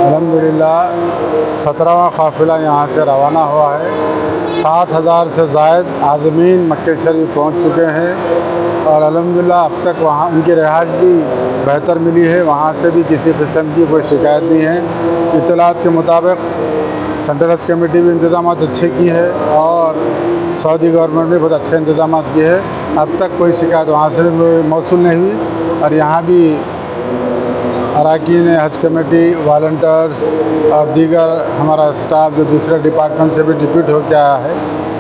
अल्हम्दुलिल्लाह 17वां काफ़िला यहाँ से रवाना हुआ है। 7,000 से ज़ायद आज़मीन मक्के शरीफ पहुँच चुके हैं और अल्हम्दुलिल्लाह अब तक वहाँ उनकी रिहाइश भी बेहतर मिली है। वहाँ से भी किसी किस्म की कोई शिकायत नहीं है। इत्तलात के मुताबिक सेंट्रल हज कमेटी भी इंतज़ाम अच्छे की है और सऊदी गवर्नमेंट ने बहुत अच्छे इंतज़ाम किए हैं। अब तक कोई शिकायत वहाँ से भी मौसूल नहीं हुई और यहाँ भी अरकान हज कमेटी, वॉलंटियर्स और दीगर हमारा स्टाफ जो दूसरे डिपार्टमेंट से भी डिप्यूट होकर आया है,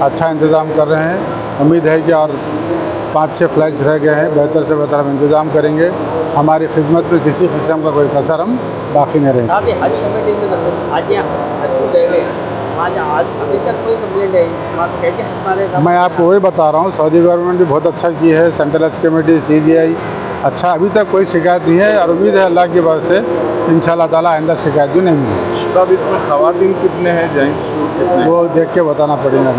अच्छा इंतज़ाम कर रहे हैं। उम्मीद है कि और 5-6 फ्लाइट्स रह गए हैं, बेहतर से बेहतर हम इंतज़ाम करेंगे। हमारी खिदमत में किसी किस्म का कोई कसर हम बाकी नहीं रहेंगे। हज कमेटी में आज अभी तक कोई कंप्लेंट है? मैं आपको वही बता रहा हूँ, सऊदी गवर्नमेंट भी बहुत अच्छा की है, सेंट्रल हज कमेटी, CGI अच्छा, अभी तक कोई शिकायत नहीं है और उम्मीद है अल्लाह की वजह से इंशाअल्लाह ताला आइंदा शिकायत भी नहीं मिलेगी। सब इसमें खवातीन कितने हैं, जेंट्स कितने? वो देख के बताना पड़ेगा।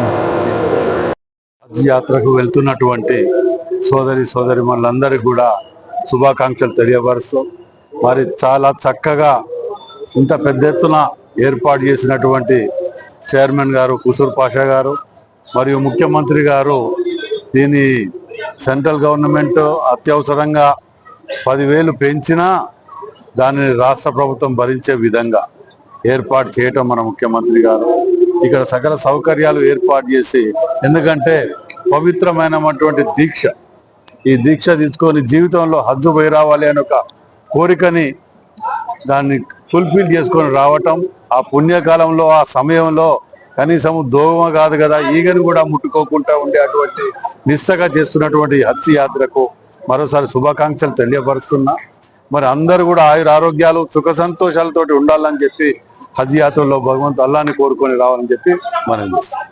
హజ్ యాత్రకు వెళ్తున్నటువంటి సోదరి సోదరిమణులందరికీ కూడా శుభాకాంక్షలు తెలియపరుస్తూ మరి చాలా చక్కగా ఇంత పెద్ద ఎత్తున ఏర్పాటు చేసినటువంటి చైర్మన్ గారు కుసూర్ పాషా గారు మరియు ముఖ్యమంత్రి గారు దీని సెంట్రల్ గవర్నమెంట్ అత్యవసరంగా 10,000 పెంచినా దానిని రాష్ట్ర ప్రభుత్వం భరించే విధంగా ఏర్పాటు చేయటం మన ముఖ్యమంత్రి గారు ఇక్కడ సకల సౌకర్యాలు ఏర్పాటు చేసి, ఎందుకంటే పవిత్రమైనటువంటి దీక్ష, ఈ దీక్ష తీసుకొని జీవితంలో హజ్జు పోయి రావాలి అనే ఒక కోరికని దాన్ని ఫుల్ఫిల్ చేసుకొని రావటం, ఆ పుణ్యకాలంలో ఆ సమయంలో కనీసం దోమ కాదు కదా ఈగను కూడా ముట్టుకోకుండా ఉండేటువంటి నిష్టగా చేస్తున్నటువంటి హజ్ యాత్రకు మరోసారి శుభాకాంక్షలు తెలియపరుస్తున్నా। మరి అందరూ కూడా ఆరోగ్యాలు సుఖ సంతోషాలతోటి ఉండాలని చెప్పి హజ్ యాత్రలో భగవంతు అల్లాహ్ని కోరుకొని రావాలని చెప్పి మనం చేస్తాం।